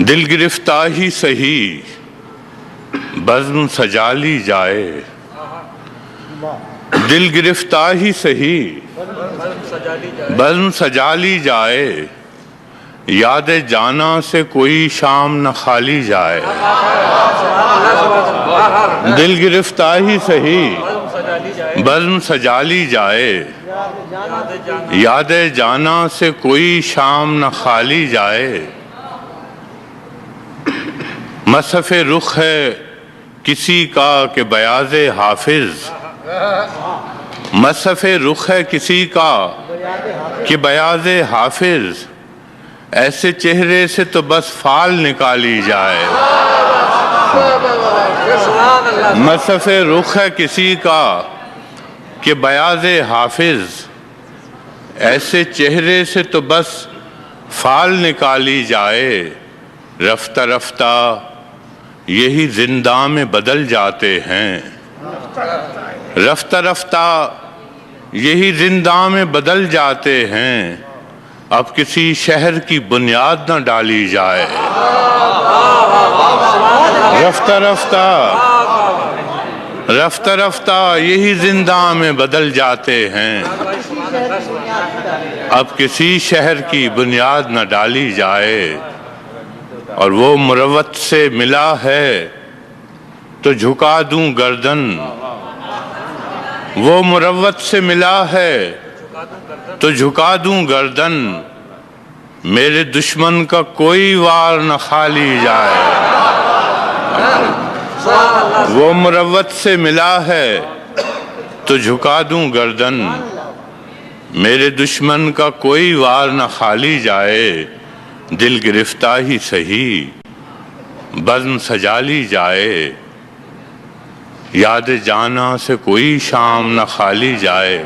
دل گرفتہ ہی سہی بزم سجا لی جائے، دل گرفتہ ہی سہی بزم سجا لی جائے، یاد جانا سے کوئی شام نہ خالی جائے۔ دل گرفتہ ہی سہی بزم سجا لی جائے، یاد جانا سے کوئی شام نہ خالی جائے۔ مصحف رخ ہے کسی کا کہ بیاض حافظ، مصحف رخ ہے کسی کا کہ بیاض حافظ، ایسے چہرے سے تو بس فال نکالی جائے۔ مصحف رخ ہے کسی کا کہ بیاض حافظ، ایسے چہرے سے تو بس فال نکالی جائے۔ رفتہ رفتہ یہی زنداں میں بدل جاتے ہیں، رفتہ رفتہ یہی زنداں میں بدل جاتے ہیں، اب کسی شہر کی بنیاد نہ ڈالی جائے۔ رفتہ رفتہ رفتہ رفتہ یہی زنداں میں بدل جاتے ہیں، اب کسی شہر کی بنیاد نہ ڈالی جائے۔ اور وہ مروت سے ملا ہے تو جھکا دوں گردن، وہ مروت سے ملا ہے تو جھکا دوں گردن، میرے دشمن کا کوئی وار نہ خالی جائے۔ وہ مروت سے ملا ہے تو جھکا دوں گردن، میرے دشمن کا کوئی وار نہ خالی جائے۔ دل گرفتہ ہی سہی بزم سجا لی جائے، یاد جانا سے کوئی شام نہ خالی جائے۔